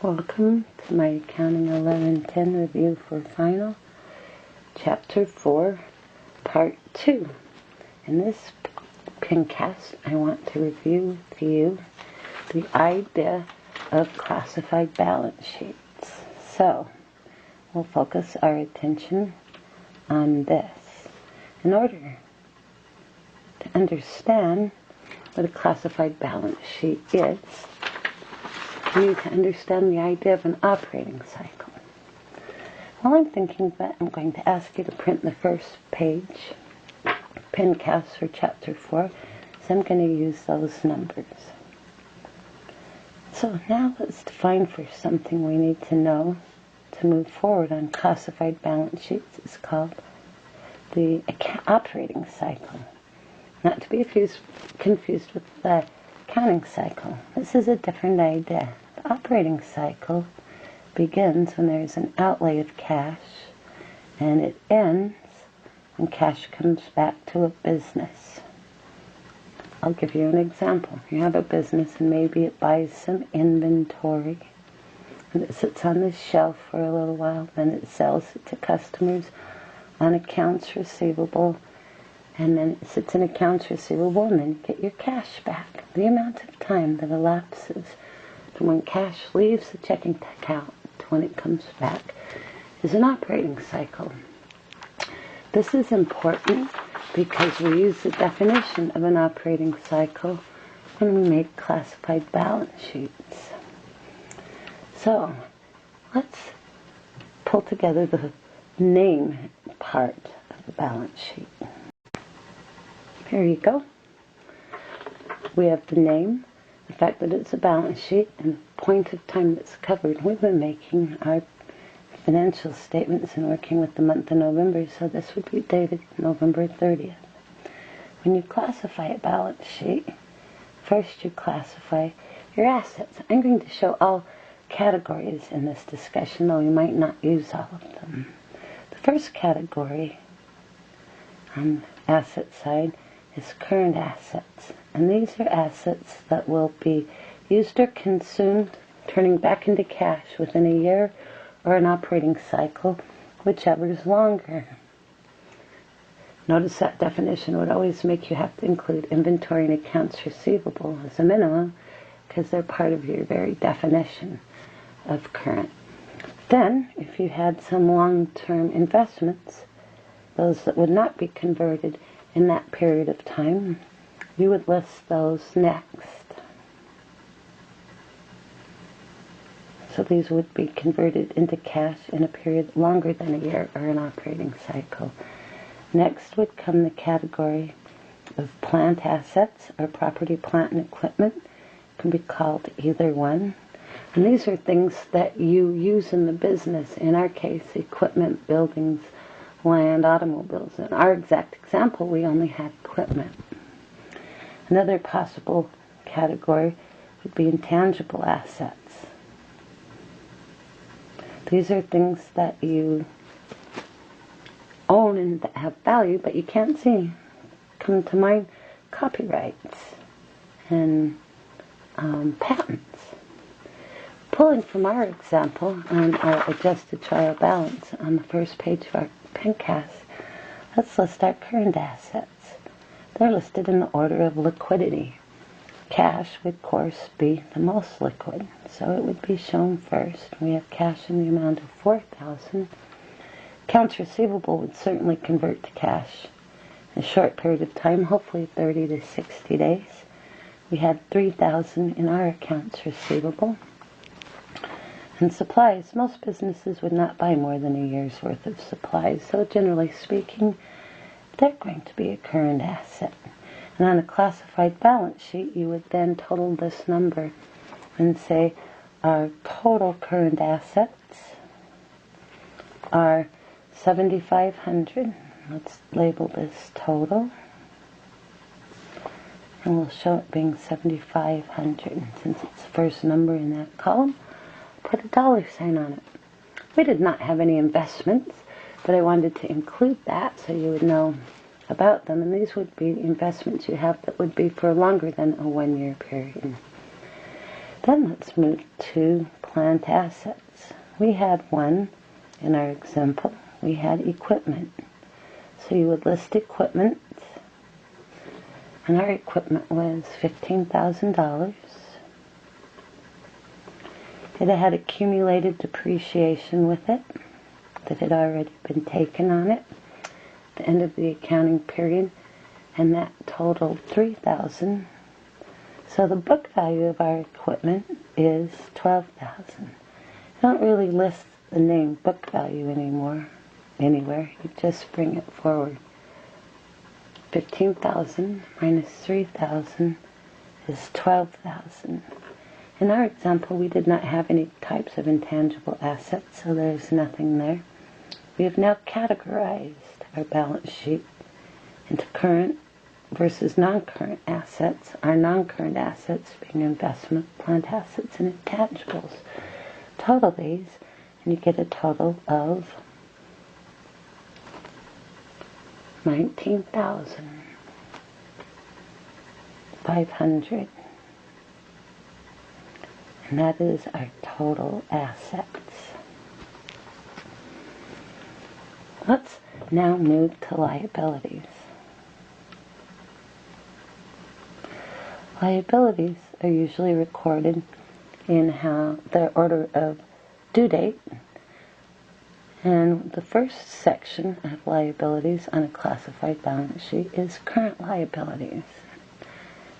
Welcome to my Accounting 1110 review for final, Chapter 4, Part 2. In this pincast, I want to review to you the idea of classified balance sheets. So, we'll focus our attention on this. In order to understand what a classified balance sheet is, you need to understand the idea of an operating cycle. While I'm thinking that, I'm going to ask you to print the first page, pincast for Chapter 4, so I'm going to use those numbers. So now let's define first something we need to know to move forward on classified balance sheets. It's called the operating cycle. Not to be confused with the accounting cycle. This is a different idea. The operating cycle begins when there is an outlay of cash, and it ends when cash comes back to a business. I'll give you an example. You have a business and maybe it buys some inventory and it sits on the shelf for a little while, then it sells it to customers on accounts receivable, and then it sits in accounts receivable, and then you get your cash back. The amount of time that elapses from when cash leaves the checking account to when it comes back is an operating cycle. This is important because we use the definition of an operating cycle when we make classified balance sheets. So, let's pull together the name part of the balance sheet. Here you go. We have the name, the fact that it's a balance sheet, and the point of time that's covered. We've been making our financial statements and working with the month of November, so this would be dated November 30th. When you classify a balance sheet, first you classify your assets. I'm going to show all categories in this discussion, though we might not use all of them. The first category on the asset side is current assets, and these are assets that will be used or consumed, turning back into cash within a year or an operating cycle, whichever is longer. Notice that definition would always make you have to include inventory and accounts receivable as a minimum, because they're part of your very definition of current. Then, if you had some long-term investments, those that would not be converted in that period of time, you would list those next. So these would be converted into cash in a period longer than a year or an operating cycle. Next would come the category of plant assets or property, plant, and equipment. It can be called either one. And these are things that you use in the business. In our case, equipment, buildings, land, automobiles. In our exact example, we only had equipment. Another possible category would be intangible assets. These are things that you own and that have value, but you can't see. Come to mind copyrights and patents. Pulling from our example on our adjusted trial balance on the first page of our pincast, let's list our current assets. They're listed in the order of liquidity. Cash would, of course, be the most liquid, so it would be shown first. We have cash in the amount of $4,000. Accounts receivable would certainly convert to cash in a short period of time, hopefully 30 to 60 days. We had $3,000 in our accounts receivable. And supplies, most businesses would not buy more than a year's worth of supplies, so generally speaking, they're going to be a current asset. And on a classified balance sheet, you would then total this number and say our total current assets are $7,500. Let's label this total. And we'll show it being $7,500. Since it's the first number in that column, put a $sign on it. We did not have any investments, but I wanted to include that so you would know about them. And these would be investments you have that would be for longer than a 1 year period. Then let's move to planned assets. We had one in our example. We had equipment. So you would list equipment, and our equipment was $15,000. It had accumulated depreciation with it that had already been taken on it at the end of the accounting period, and that totaled $3,000. So the book value of our equipment is $12,000. I don't really list the name book value anymore anywhere. You just bring it forward. 15,000 minus 3,000 is 12,000. In our example, we did not have any types of intangible assets, so there's nothing there. We have now categorized our balance sheet into current versus non-current assets. Our non-current assets being investment, planned assets, and intangibles. Total these, and you get a total of $19,500. And that is our total assets. Let's now move to liabilities. Liabilities are usually recorded in their order of due date. And the first section of liabilities on a classified balance sheet is current liabilities.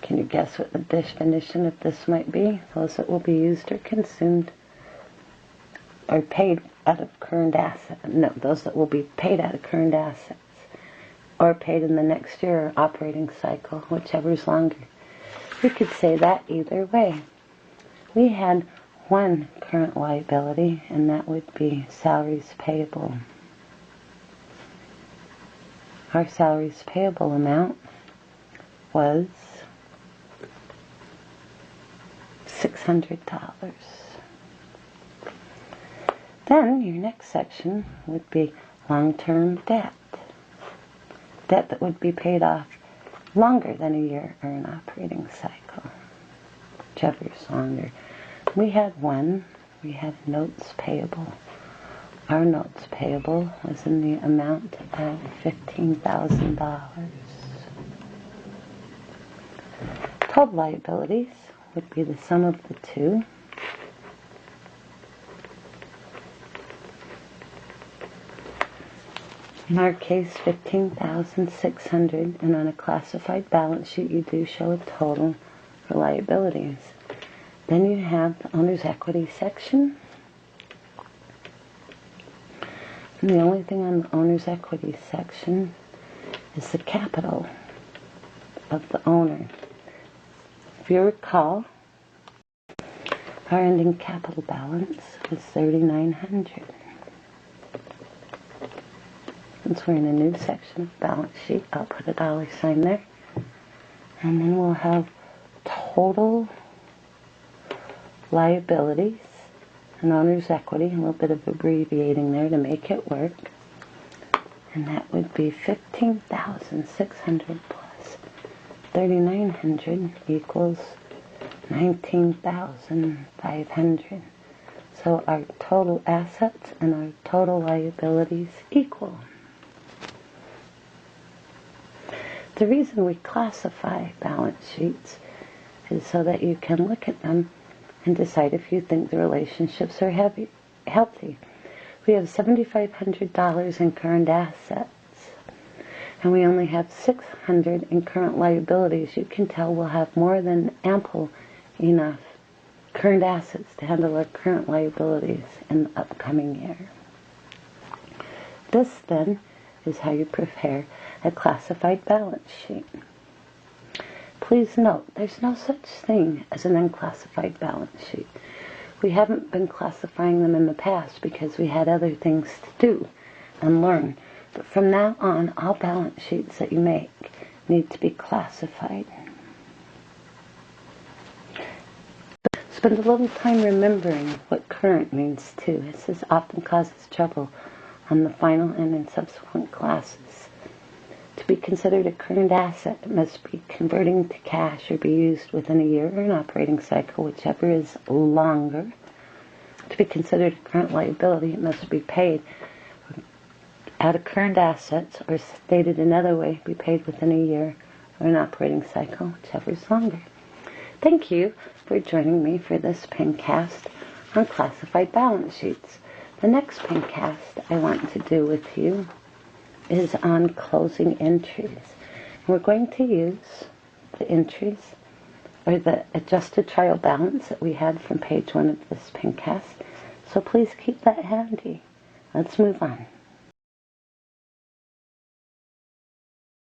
Can you guess what the definition of this might be? Those that will be used or consumed or paid out of current assets. No, those that will be paid out of current assets or paid in the next year or operating cycle, whichever is longer. We could say that either way. We had one current liability, and that would be salaries payable. Our salaries payable amount was $600. Then your next section would be long-term debt. Debt that would be paid off longer than a year or an operating cycle, whichever is longer. We had one. We had notes payable. Our notes payable was in the amount of $15,000. Total liabilities would be the sum of the two. In our case, $15,600, and on a classified balance sheet, you do show a total for liabilities. Then you have the owner's equity section. And the only thing on the owner's equity section is the capital of the owner. If you recall, our ending capital balance was $3,900. Since we're in a new section of balance sheet, I'll put a dollar sign there. And then we'll have total liabilities and owner's equity, a little bit of abbreviating there to make it work. And that would be $15,600 plus $3,900 equals $19,500. So our total assets and our total liabilities equal. The reason we classify balance sheets is so that you can look at them and decide if you think the relationships are healthy. We have $7,500 in current assets, and we only have $600 in current liabilities. You can tell we'll have more than ample enough current assets to handle our current liabilities in the upcoming year. This, then, is how you prepare a classified balance sheet. Please note, there's no such thing as an unclassified balance sheet. We haven't been classifying them in the past because we had other things to do and learn. But from now on, all balance sheets that you make need to be classified. Spend a little time remembering what current means too. This often causes trouble on the final and in subsequent classes. To be considered a current asset, it must be converting to cash or be used within a year or an operating cycle, whichever is longer. To be considered a current liability, it must be paid out of current assets, or stated another way, be paid within a year or an operating cycle, whichever is longer. Thank you for joining me for this pencast on classified balance sheets. The next pencast I want to do with you is on closing entries. We're going to use the entries, or the adjusted trial balance that we had from page 1 of this pencast. So please keep that handy. Let's move on.